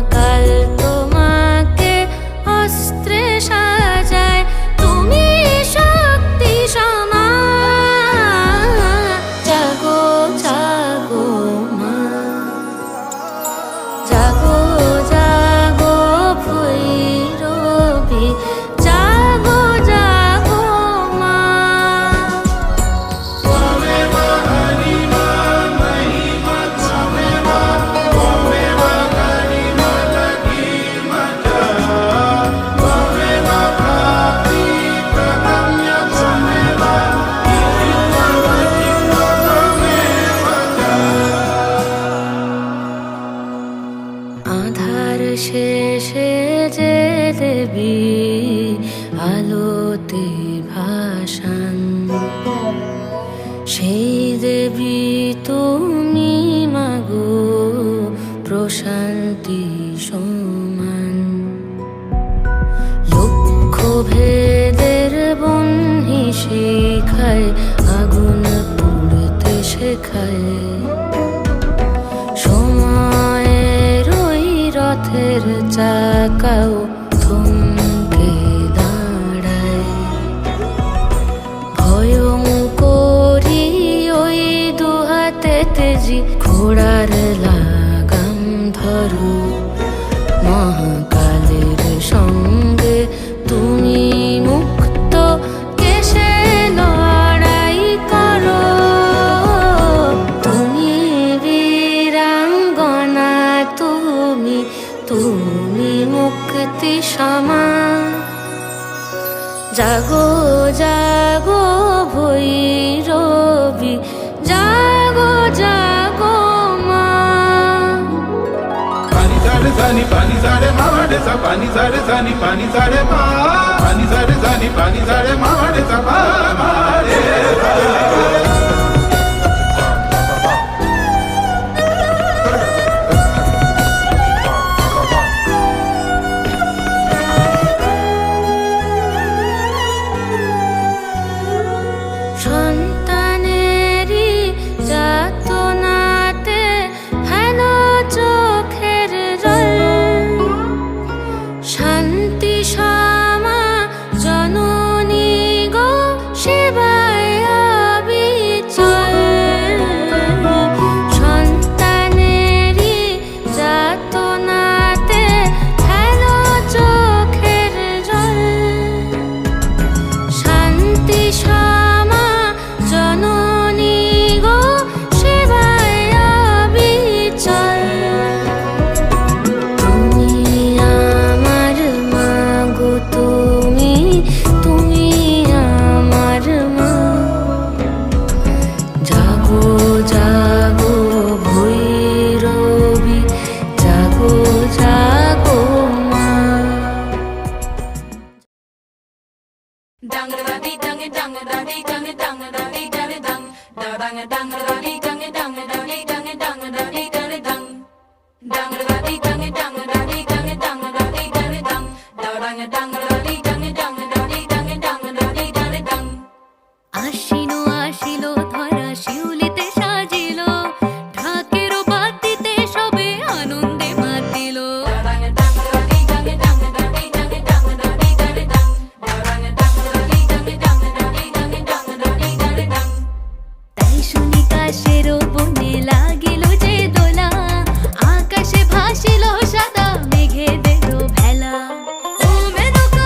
মহাকাল তোমাকে অস্ত্রে সাজায়, তুমি শক্তি সমা। জাগো জাগো মা, জাগো জাগো ভৈরবী, জাগো জাগো মা। আধার শেষে যে দেবী আলোতে ভাসান, সেই দেবী তুমি মাগো প্রশান্তি সমান। লক্ষ ভেদের বহ্নি শিখায়, আগুন পুড়তে শেখায়। সময়ের ওই রথের চাকাও থমকে দাঁড়ায়। ভয়ঙ্করী ওই দুহাতে তেজি ঘোড়ার লাগাম ধরো। মহাকালের সঙ্গে তুমি মুক্ত কেশে লড়াই করো। তুমি বীরাঙ্গনা, তুমি তুমি মুক্তি সমা। জাগো জাগো ভৈরবী, জাগো জাগো মা। পানি ঝাড়ে জানি পানি ঝাড়ে মামাডে সা, পানি ঝাড়ে জানি পানি ঝাড়ে মা, পানি ঝাড়ে জানি পানি ঝাড়ে মামাডে সা মারে। সন্তানেরই যাতনাতে হেলো চোখের জল, শান্তি সমা জননী গো সেবায় অবিচল। সন্তানেরই যাতনাতে হেলো চোখের জল, শান্তি সমা জননী গো সেবায় অবিচল। তুমি আমার মা গো, তুমি তুমি আমার মা। জাগো জাগো ভৈরবী, জাগো জাগো মা। আশিনো আসিল ধরা শিউলিতে সাজিল, ঢাকের বাতিতে সবে আনন্দে মাতিল। তাই শুনি কাশের বনে লাগিল যে দোলা, আকাশে ভাসিল সাদা মেঘে দিল ভেলা। ও মেনকা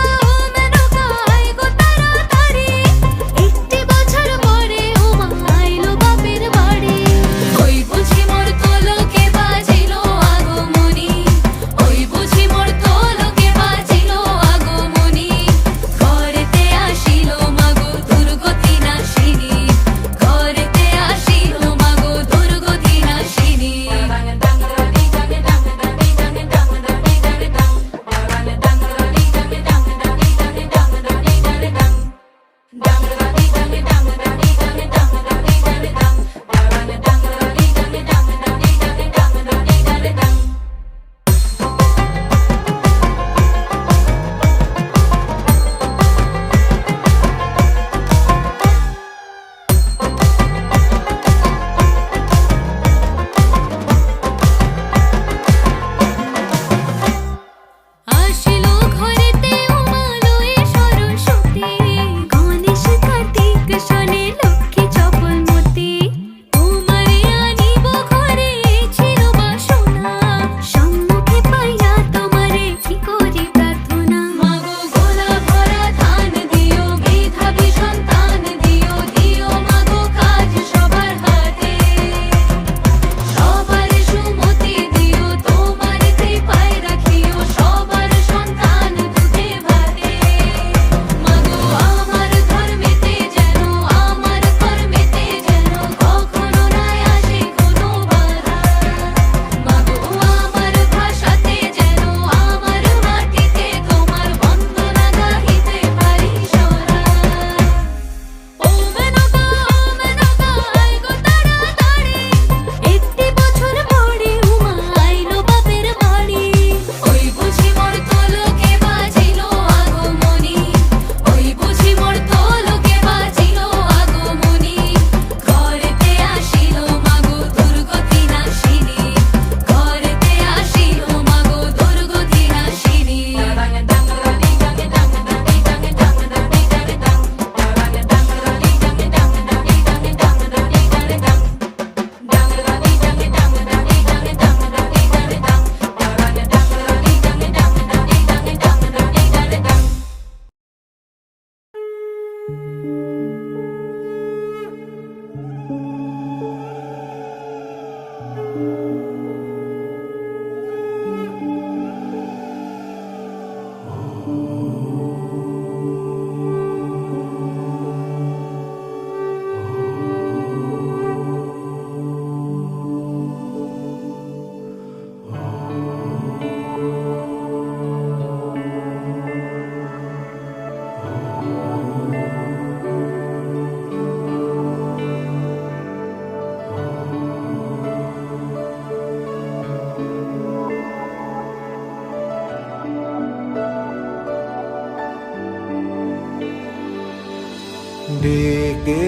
ডেকে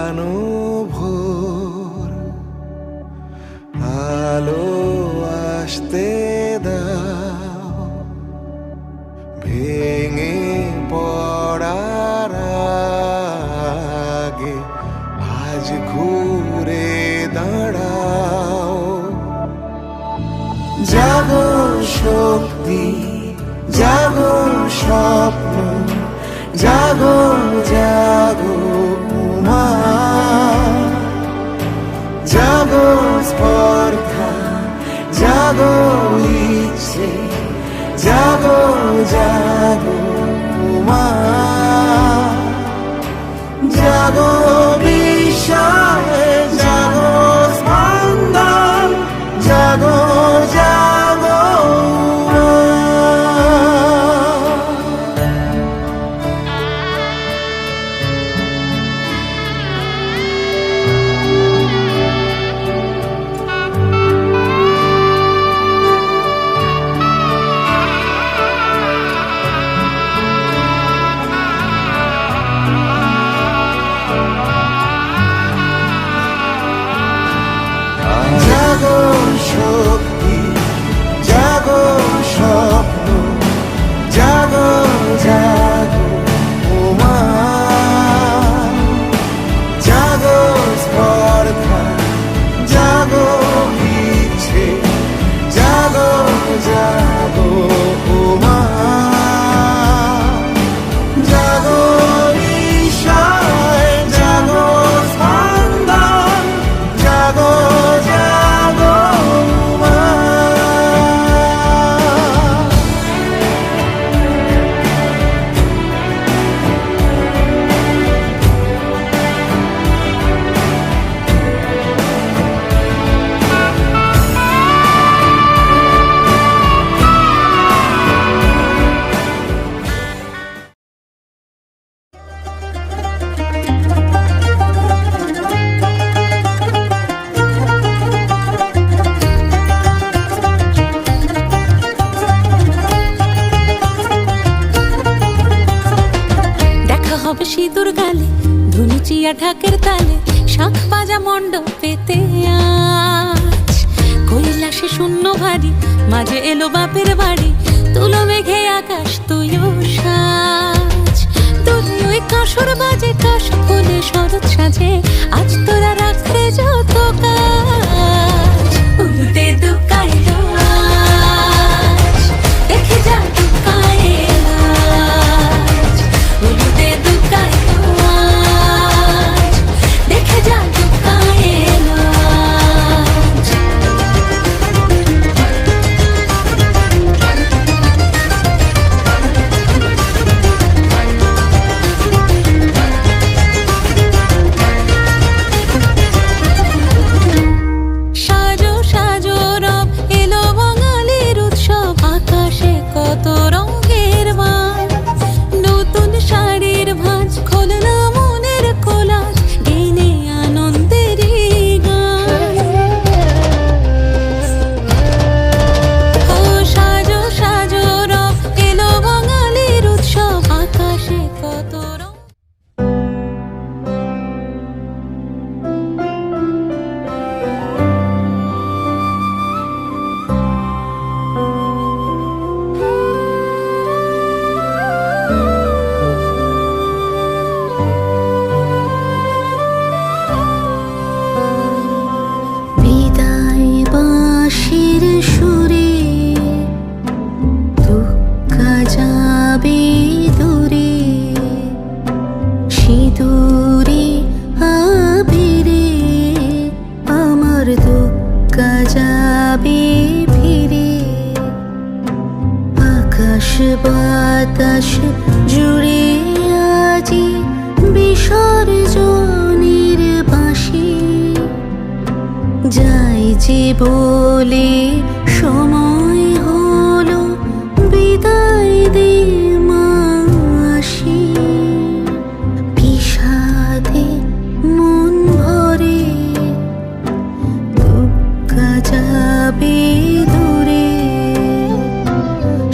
আনো ভোর, আলো আসতে দাও, ভেঙে পড়ার আগে আজ ঘুরে দাঁড়াও। জাগো শক্তি, জাগো স্বপ্ন, জাগো জাগো উমা, জাগো স্পর্ধা, জাগো ইচ্ছে, জাগো জাগো উমা, জাগো বিষয়, জাগো স্পন্দন, জাগো জাগো উমা। জাগো শক্তি, জাগো স্বপ্ন, জাগো জাগো উমা, জাগো স্পর্ধা, জাগো ইচ্ছে, জাগো জাগো উমা, জাগো বিষয়, জাগো স্পন্দন, জাগো জাগো উমা। দেখা হবে সিঁদুর গালে, ধুনি চিয়া ঢাকের তালে, শাঁখ বাজা মণ্ডপেতে আজ কৈলাসে শূন্য ভারী, মাঝে এলো বাপের বাড়ি, তুলো মেঘে আকাশ তুইও সাজ, দূরে ওই কাঁসর বাজে, কাশ ফুলে শরৎ সাজে, আজ তোরা রাখরে যত কাজ, উলুতে দুকায় আজ, দেখে যা দুকায় আজ, উলুতে দুকায় আজ, দেখে যা দুকায় আজ। সাজো সাজো রব, এলো বাঙালির উৎসব, আকাশে কত রঙের বান, নতুন শাড়ির ভাঁজ, খোলনা মনের কোলাজ, গেনে আনন্দের গান। ও সাজো সাজো রব, এলো বাঙালির উৎসব, আকাশে কত রঙ। বিদায় বাঁশির সুরে, দুঃখ যাবে দূরে, সিঁদুরে আবিরে, আমার দুঃখ যাবে ফিরে, আকাশ বাতাস জুড়ে আজি বিসর্জনের বাঁশি, যাই যে বলে সময় হলো, বিদায় দে মা আসি, বিষাদে মন ভরে, দুঃখ যাবে দূরে,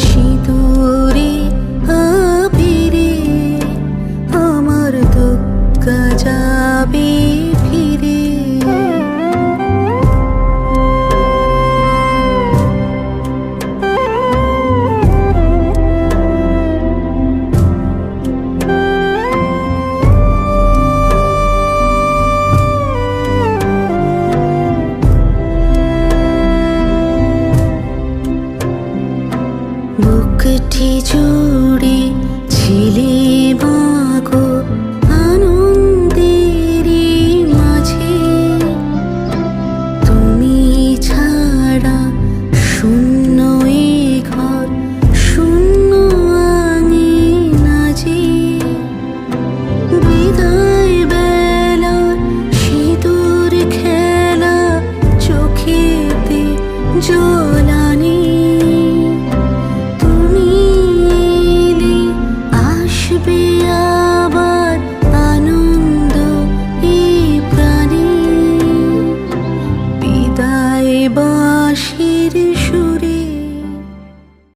সিঁদুরে আবিরে, আমার দুঃখ বুকটি জুড়ে ছিলে